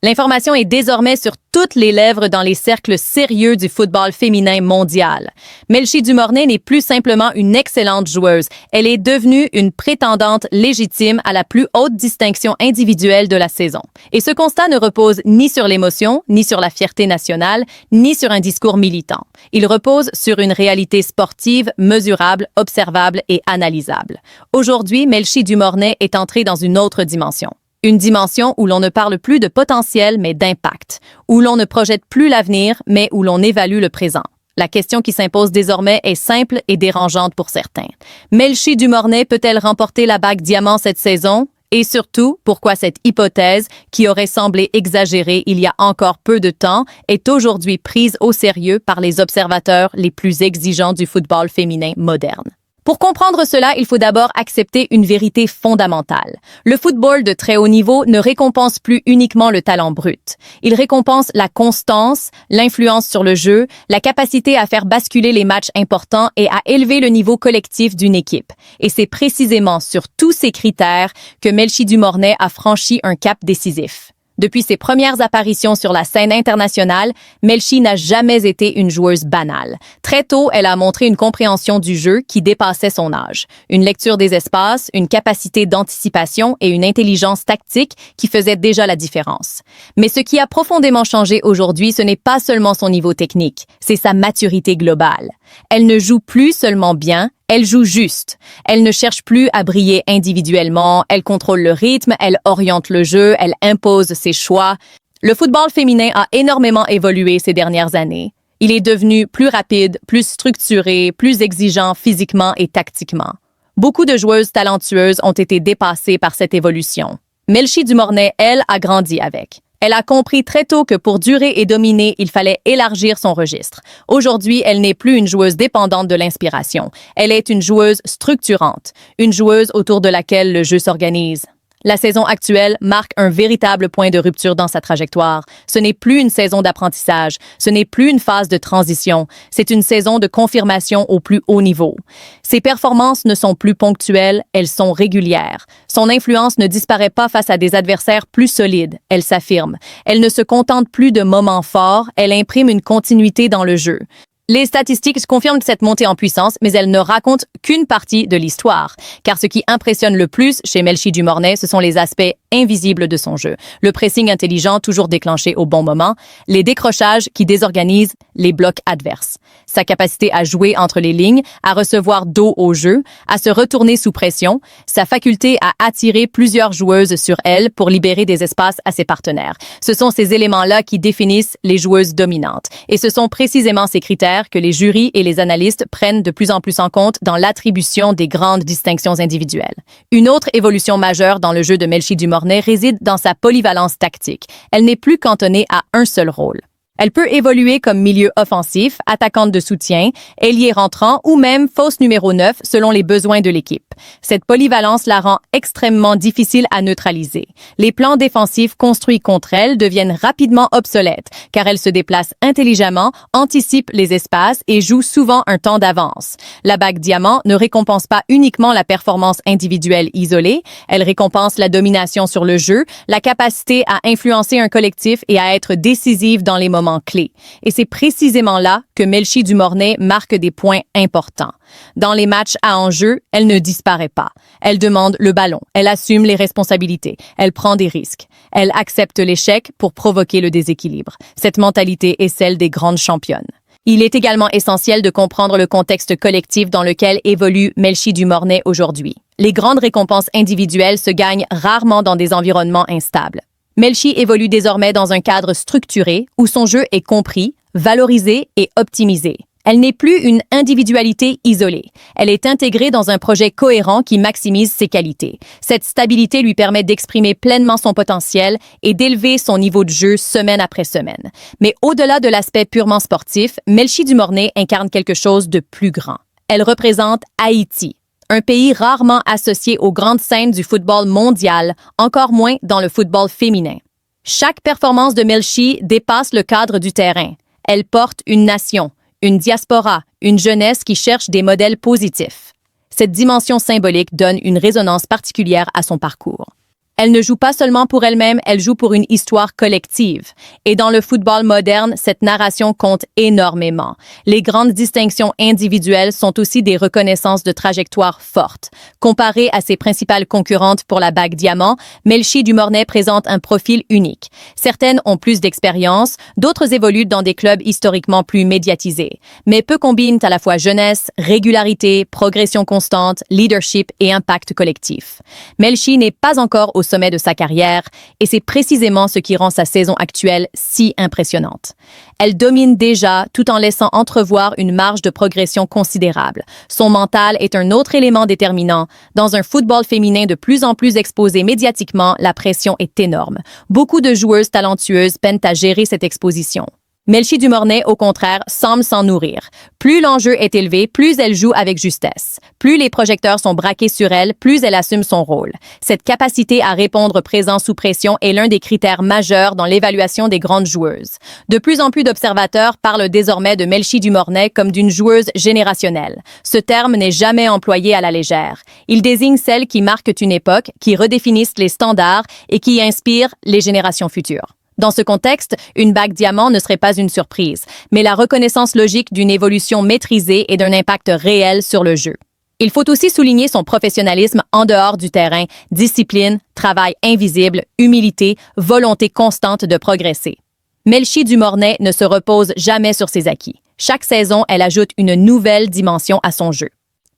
L'information est désormais sur toutes les lèvres dans les cercles sérieux du football féminin mondial. Melchi Dumornay n'est plus simplement une excellente joueuse, elle est devenue une prétendante légitime à la plus haute distinction individuelle de la saison. Et ce constat ne repose ni sur l'émotion, ni sur la fierté nationale, ni sur un discours militant. Il repose sur une réalité sportive, mesurable, observable et analysable. Aujourd'hui, Melchi Dumornay est entrée dans une autre dimension. Une dimension où l'on ne parle plus de potentiel, mais d'impact, où l'on ne projette plus l'avenir, mais où l'on évalue le présent. La question qui s'impose désormais est simple et dérangeante pour certains. Melchi Dumornay peut-elle remporter la bague diamant cette saison? Et surtout, pourquoi cette hypothèse, qui aurait semblé exagérée il y a encore peu de temps, est aujourd'hui prise au sérieux par les observateurs les plus exigeants du football féminin moderne? Pour comprendre cela, il faut d'abord accepter une vérité fondamentale. Le football de très haut niveau ne récompense plus uniquement le talent brut. Il récompense la constance, l'influence sur le jeu, la capacité à faire basculer les matchs importants et à élever le niveau collectif d'une équipe. Et c'est précisément sur tous ces critères que Melchi Dumornay a franchi un cap décisif. Depuis ses premières apparitions sur la scène internationale, Melchi n'a jamais été une joueuse banale. Très tôt, elle a montré une compréhension du jeu qui dépassait son âge, une lecture des espaces, une capacité d'anticipation et une intelligence tactique qui faisaient déjà la différence. Mais ce qui a profondément changé aujourd'hui, ce n'est pas seulement son niveau technique, c'est sa maturité globale. Elle ne joue plus seulement bien, elle joue juste. Elle ne cherche plus à briller individuellement, elle contrôle le rythme, elle oriente le jeu, elle impose ses choix. Le football féminin a énormément évolué ces dernières années. Il est devenu plus rapide, plus structuré, plus exigeant physiquement et tactiquement. Beaucoup de joueuses talentueuses ont été dépassées par cette évolution. Melchi Dumornay, elle, a grandi avec. Elle a compris très tôt que pour durer et dominer, il fallait élargir son registre. Aujourd'hui, elle n'est plus une joueuse dépendante de l'inspiration. Elle est une joueuse structurante, une joueuse autour de laquelle le jeu s'organise. La saison actuelle marque un véritable point de rupture dans sa trajectoire. Ce n'est plus une saison d'apprentissage, ce n'est plus une phase de transition, c'est une saison de confirmation au plus haut niveau. Ses performances ne sont plus ponctuelles, elles sont régulières. Son influence ne disparaît pas face à des adversaires plus solides, elle s'affirme. Elle ne se contente plus de moments forts, elle imprime une continuité dans le jeu. Les statistiques confirment cette montée en puissance, mais elles ne racontent qu'une partie de l'histoire. Car ce qui impressionne le plus chez Melchi Dumornay, ce sont les aspects invisibles de son jeu. Le pressing intelligent, toujours déclenché au bon moment, les décrochages qui désorganisent les blocs adverses, sa capacité à jouer entre les lignes, à recevoir dos au jeu, à se retourner sous pression, sa faculté à attirer plusieurs joueuses sur elle pour libérer des espaces à ses partenaires. Ce sont ces éléments-là qui définissent les joueuses dominantes. Et ce sont précisément ces critères que les jurys et les analystes prennent de plus en plus en compte dans l'attribution des grandes distinctions individuelles. Une autre évolution majeure dans le jeu de Melchi Dumornay réside dans sa polyvalence tactique. Elle n'est plus cantonnée à un seul rôle. Elle peut évoluer comme milieu offensif, attaquante de soutien, ailier rentrant ou même fausse numéro 9 selon les besoins de l'équipe. Cette polyvalence la rend extrêmement difficile à neutraliser. Les plans défensifs construits contre elle deviennent rapidement obsolètes car elle se déplace intelligemment, anticipe les espaces et joue souvent un temps d'avance. La bague diamant ne récompense pas uniquement la performance individuelle isolée, elle récompense la domination sur le jeu, la capacité à influencer un collectif et à être décisive dans les moments clés. Et c'est précisément là que Melchi Dumornay marque des points importants. Dans les matchs à enjeu, elle ne disparaît pas. Elle demande le ballon, elle assume les responsabilités, elle prend des risques. Elle accepte l'échec pour provoquer le déséquilibre. Cette mentalité est celle des grandes championnes. Il est également essentiel de comprendre le contexte collectif dans lequel évolue Melchi Dumornay aujourd'hui. Les grandes récompenses individuelles se gagnent rarement dans des environnements instables. Melchi évolue désormais dans un cadre structuré où son jeu est compris, valorisé et optimisé. Elle n'est plus une individualité isolée. Elle est intégrée dans un projet cohérent qui maximise ses qualités. Cette stabilité lui permet d'exprimer pleinement son potentiel et d'élever son niveau de jeu semaine après semaine. Mais au-delà de l'aspect purement sportif, Melchi Dumornay incarne quelque chose de plus grand. Elle représente Haïti, un pays rarement associé aux grandes scènes du football mondial, encore moins dans le football féminin. Chaque performance de Melchi dépasse le cadre du terrain. Elle porte une nation, une diaspora, une jeunesse qui cherche des modèles positifs. Cette dimension symbolique donne une résonance particulière à son parcours. Elle ne joue pas seulement pour elle-même, elle joue pour une histoire collective. Et dans le football moderne, cette narration compte énormément. Les grandes distinctions individuelles sont aussi des reconnaissances de trajectoire fortes. Comparée à ses principales concurrentes pour la bague diamant, Melchi Dumornay présente un profil unique. Certaines ont plus d'expérience, d'autres évoluent dans des clubs historiquement plus médiatisés. Mais peu combinent à la fois jeunesse, régularité, progression constante, leadership et impact collectif. Melchi n'est pas encore au sommet de sa carrière et c'est précisément ce qui rend sa saison actuelle si impressionnante. Elle domine déjà tout en laissant entrevoir une marge de progression considérable. Son mental est un autre élément déterminant. Dans un football féminin de plus en plus exposé médiatiquement, la pression est énorme. Beaucoup de joueuses talentueuses peinent à gérer cette exposition. Melchi Dumornay, au contraire, semble s'en nourrir. Plus l'enjeu est élevé, plus elle joue avec justesse. Plus les projecteurs sont braqués sur elle, plus elle assume son rôle. Cette capacité à répondre présent sous pression est l'un des critères majeurs dans l'évaluation des grandes joueuses. De plus en plus d'observateurs parlent désormais de Melchi Dumornay comme d'une joueuse générationnelle. Ce terme n'est jamais employé à la légère. Il désigne celles qui marquent une époque, qui redéfinissent les standards et qui inspirent les générations futures. Dans ce contexte, une bague diamant ne serait pas une surprise, mais la reconnaissance logique d'une évolution maîtrisée et d'un impact réel sur le jeu. Il faut aussi souligner son professionnalisme en dehors du terrain, discipline, travail invisible, humilité, volonté constante de progresser. Melchi Dumornay ne se repose jamais sur ses acquis. Chaque saison, elle ajoute une nouvelle dimension à son jeu.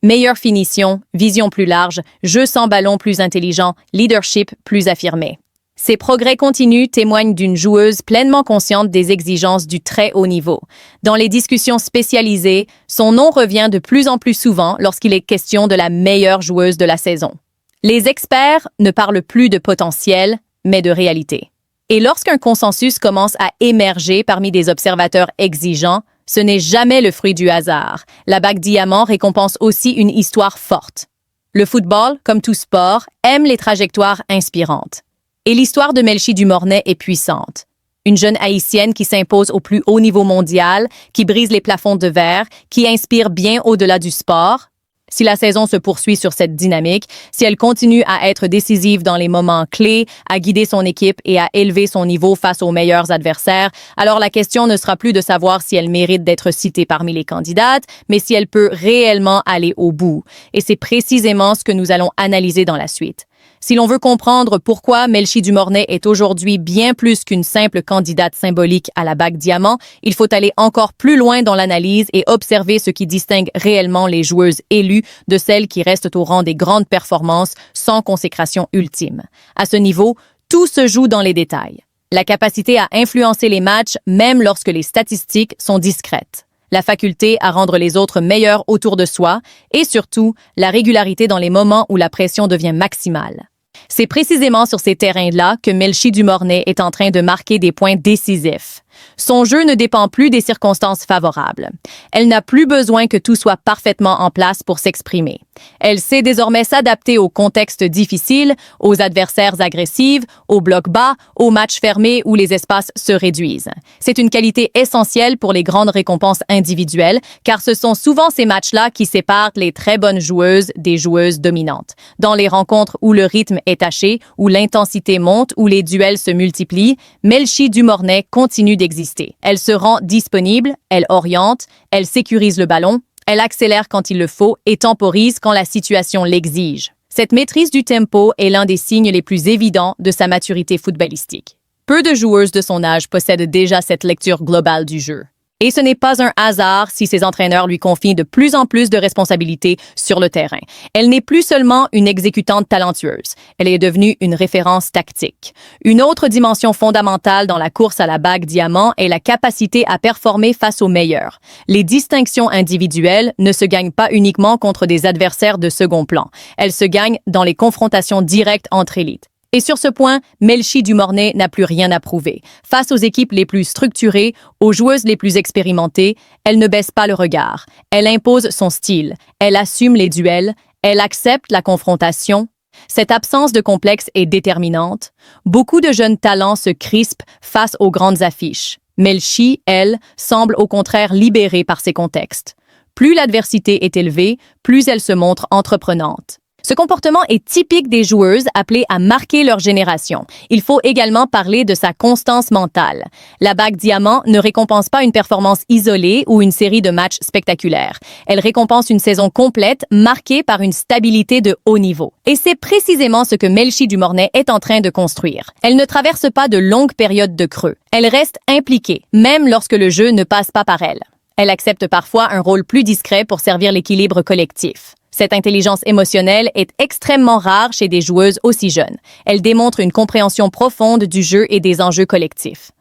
Meilleure finition, vision plus large, jeu sans ballon plus intelligent, leadership plus affirmé. Ces progrès continus témoignent d'une joueuse pleinement consciente des exigences du très haut niveau. Dans les discussions spécialisées, son nom revient de plus en plus souvent lorsqu'il est question de la meilleure joueuse de la saison. Les experts ne parlent plus de potentiel, mais de réalité. Et lorsqu'un consensus commence à émerger parmi des observateurs exigeants, ce n'est jamais le fruit du hasard. La bague diamant récompense aussi une histoire forte. Le football, comme tout sport, aime les trajectoires inspirantes. Et l'histoire de Melchi Dumornay est puissante. Une jeune haïtienne qui s'impose au plus haut niveau mondial, qui brise les plafonds de verre, qui inspire bien au-delà du sport. Si la saison se poursuit sur cette dynamique, si elle continue à être décisive dans les moments clés, à guider son équipe et à élever son niveau face aux meilleurs adversaires, alors la question ne sera plus de savoir si elle mérite d'être citée parmi les candidates, mais si elle peut réellement aller au bout. Et c'est précisément ce que nous allons analyser dans la suite. Si l'on veut comprendre pourquoi Melchi Dumornay est aujourd'hui bien plus qu'une simple candidate symbolique à la bague diamant, il faut aller encore plus loin dans l'analyse et observer ce qui distingue réellement les joueuses élues de celles qui restent au rang des grandes performances sans consécration ultime. À ce niveau, tout se joue dans les détails. La capacité à influencer les matchs, même lorsque les statistiques sont discrètes. La faculté à rendre les autres meilleurs autour de soi et surtout, la régularité dans les moments où la pression devient maximale. C'est précisément sur ces terrains-là que Melchi Dumornay est en train de marquer des points décisifs. Son jeu ne dépend plus des circonstances favorables. Elle n'a plus besoin que tout soit parfaitement en place pour s'exprimer. Elle sait désormais s'adapter aux contextes difficiles, aux adversaires agressifs, aux blocs bas, aux matchs fermés où les espaces se réduisent. C'est une qualité essentielle pour les grandes récompenses individuelles, car ce sont souvent ces matchs-là qui séparent les très bonnes joueuses des joueuses dominantes. Dans les rencontres où le rythme est taché, où l'intensité monte, où les duels se multiplient, Melchi Dumornay continue d'exister. Elle se rend disponible, elle oriente, elle sécurise le ballon, elle accélère quand il le faut et temporise quand la situation l'exige. Cette maîtrise du tempo est l'un des signes les plus évidents de sa maturité footballistique. Peu de joueuses de son âge possèdent déjà cette lecture globale du jeu. Et ce n'est pas un hasard si ses entraîneurs lui confient de plus en plus de responsabilités sur le terrain. Elle n'est plus seulement une exécutante talentueuse, elle est devenue une référence tactique. Une autre dimension fondamentale dans la course à la bague diamant est la capacité à performer face aux meilleurs. Les distinctions individuelles ne se gagnent pas uniquement contre des adversaires de second plan. Elles se gagnent dans les confrontations directes entre élites. Et sur ce point, Melchi Dumornay n'a plus rien à prouver. Face aux équipes les plus structurées, aux joueuses les plus expérimentées, elle ne baisse pas le regard. Elle impose son style. Elle assume les duels. Elle accepte la confrontation. Cette absence de complexe est déterminante. Beaucoup de jeunes talents se crispent face aux grandes affiches. Melchi, elle, semble au contraire libérée par ces contextes. Plus l'adversité est élevée, plus elle se montre entreprenante. Ce comportement est typique des joueuses appelées à marquer leur génération. Il faut également parler de sa constance mentale. La bague diamant ne récompense pas une performance isolée ou une série de matchs spectaculaires. Elle récompense une saison complète marquée par une stabilité de haut niveau. Et c'est précisément ce que Melchi Dumornay est en train de construire. Elle ne traverse pas de longues périodes de creux. Elle reste impliquée, même lorsque le jeu ne passe pas par elle. Elle accepte parfois un rôle plus discret pour servir l'équilibre collectif. Cette intelligence émotionnelle est extrêmement rare chez des joueuses aussi jeunes. Elle démontre une compréhension profonde du jeu et des enjeux collectifs.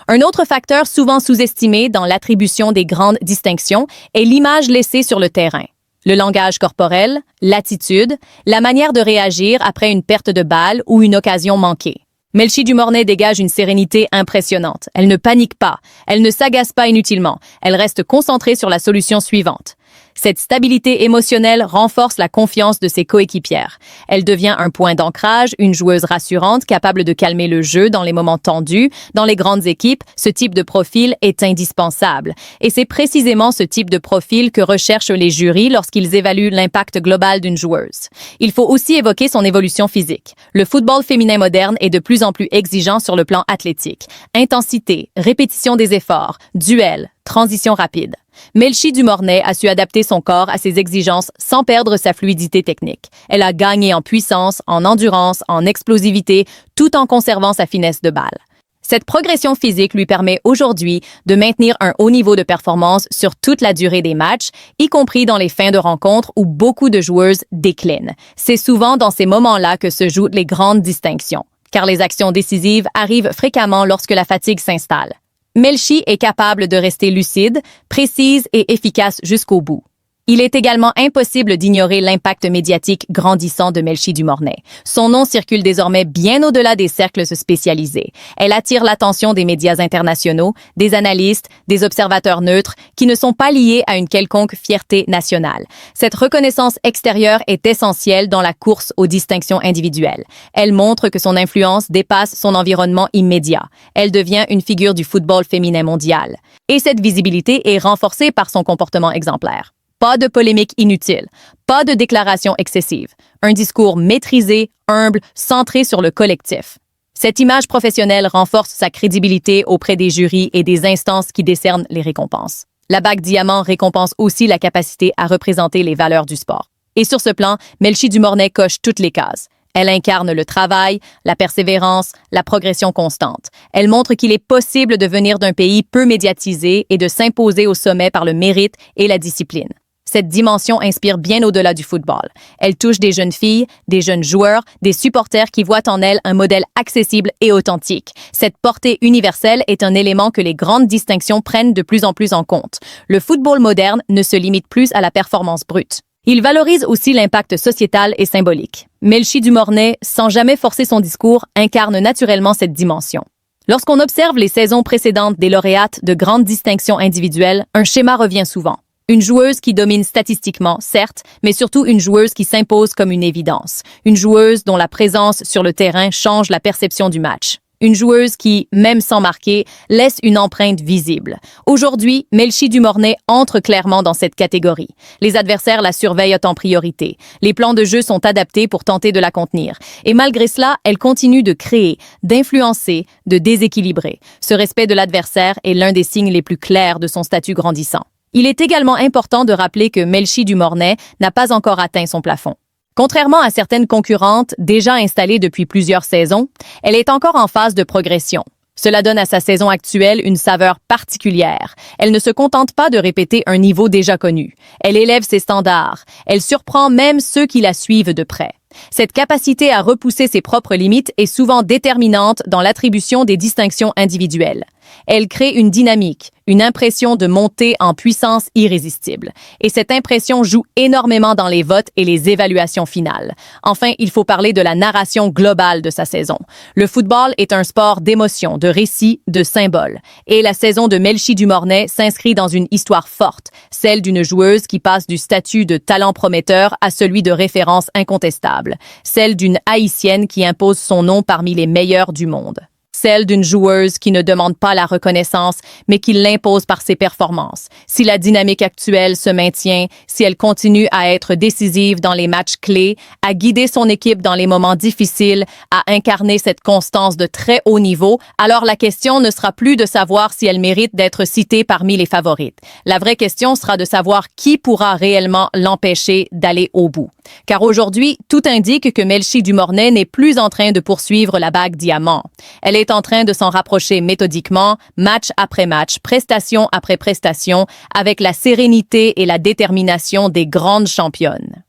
Un autre facteur souvent sous-estimé dans l'attribution des grandes distinctions est l'image laissée sur le terrain. Le langage corporel, l'attitude, la manière de réagir après une perte de balle ou une occasion manquée. Melchi Dumornay dégage une sérénité impressionnante. Elle ne panique pas, elle ne s'agace pas inutilement, elle reste concentrée sur la solution suivante. Cette stabilité émotionnelle renforce la confiance de ses coéquipières. Elle devient un point d'ancrage, une joueuse rassurante, capable de calmer le jeu dans les moments tendus. Dans les grandes équipes, ce type de profil est indispensable. Et c'est précisément ce type de profil que recherchent les jurys lorsqu'ils évaluent l'impact global d'une joueuse. Il faut aussi évoquer son évolution physique. Le football féminin moderne est de plus en plus exigeant sur le plan athlétique. Intensité, répétition des efforts, duel, transition rapide. Melchi Dumornay a su adapter son corps à ces exigences sans perdre sa fluidité technique. Elle a gagné en puissance, en endurance, en explosivité, tout en conservant sa finesse de balle. Cette progression physique lui permet aujourd'hui de maintenir un haut niveau de performance sur toute la durée des matchs, y compris dans les fins de rencontres où beaucoup de joueuses déclinent. C'est souvent dans ces moments-là que se jouent les grandes distinctions, car les actions décisives arrivent fréquemment lorsque la fatigue s'installe. Melchi est capable de rester lucide, précise et efficace jusqu'au bout. Il est également impossible d'ignorer l'impact médiatique grandissant de Melchi Dumornay. Son nom circule désormais bien au-delà des cercles spécialisés. Elle attire l'attention des médias internationaux, des analystes, des observateurs neutres qui ne sont pas liés à une quelconque fierté nationale. Cette reconnaissance extérieure est essentielle dans la course aux distinctions individuelles. Elle montre que son influence dépasse son environnement immédiat. Elle devient une figure du football féminin mondial. Et cette visibilité est renforcée par son comportement exemplaire. Pas de polémique inutile, pas de déclarations excessives, un discours maîtrisé, humble, centré sur le collectif. Cette image professionnelle renforce sa crédibilité auprès des jurys et des instances qui décernent les récompenses. La bague diamant récompense aussi la capacité à représenter les valeurs du sport. Et sur ce plan, Melchi Dumornay coche toutes les cases. Elle incarne le travail, la persévérance, la progression constante. Elle montre qu'il est possible de venir d'un pays peu médiatisé et de s'imposer au sommet par le mérite et la discipline. Cette dimension inspire bien au-delà du football. Elle touche des jeunes filles, des jeunes joueurs, des supporters qui voient en elle un modèle accessible et authentique. Cette portée universelle est un élément que les grandes distinctions prennent de plus en plus en compte. Le football moderne ne se limite plus à la performance brute. Il valorise aussi l'impact sociétal et symbolique. Melchi Dumornay, sans jamais forcer son discours, incarne naturellement cette dimension. Lorsqu'on observe les saisons précédentes des lauréates de grandes distinctions individuelles, un schéma revient souvent. Une joueuse qui domine statistiquement, certes, mais surtout une joueuse qui s'impose comme une évidence. Une joueuse dont la présence sur le terrain change la perception du match. Une joueuse qui, même sans marquer, laisse une empreinte visible. Aujourd'hui, Melchi Dumornay entre clairement dans cette catégorie. Les adversaires la surveillent en priorité. Les plans de jeu sont adaptés pour tenter de la contenir. Et malgré cela, elle continue de créer, d'influencer, de déséquilibrer. Ce respect de l'adversaire est l'un des signes les plus clairs de son statut grandissant. Il est également important de rappeler que Melchi Dumornay n'a pas encore atteint son plafond. Contrairement à certaines concurrentes déjà installées depuis plusieurs saisons, elle est encore en phase de progression. Cela donne à sa saison actuelle une saveur particulière. Elle ne se contente pas de répéter un niveau déjà connu. Elle élève ses standards. Elle surprend même ceux qui la suivent de près. Cette capacité à repousser ses propres limites est souvent déterminante dans l'attribution des distinctions individuelles. Elle crée une dynamique, une impression de montée en puissance irrésistible. Et cette impression joue énormément dans les votes et les évaluations finales. Enfin, il faut parler de la narration globale de sa saison. Le football est un sport d'émotion, de récits, de symboles. Et la saison de Melchi Dumornay s'inscrit dans une histoire forte, celle d'une joueuse qui passe du statut de talent prometteur à celui de référence incontestable, celle d'une Haïtienne qui impose son nom parmi les meilleurs du monde. celle d'une joueuse qui ne demande pas la reconnaissance, mais qui l'impose par ses performances. Si la dynamique actuelle se maintient, si elle continue à être décisive dans les matchs clés, à guider son équipe dans les moments difficiles, à incarner cette constance de très haut niveau, alors la question ne sera plus de savoir si elle mérite d'être citée parmi les favorites. La vraie question sera de savoir qui pourra réellement l'empêcher d'aller au bout. Car aujourd'hui, tout indique que Melchi Dumornay n'est plus en train de poursuivre la bague diamant. Elle est en train de s'en rapprocher méthodiquement, match après match, prestation après prestation, avec la sérénité et la détermination des grandes championnes.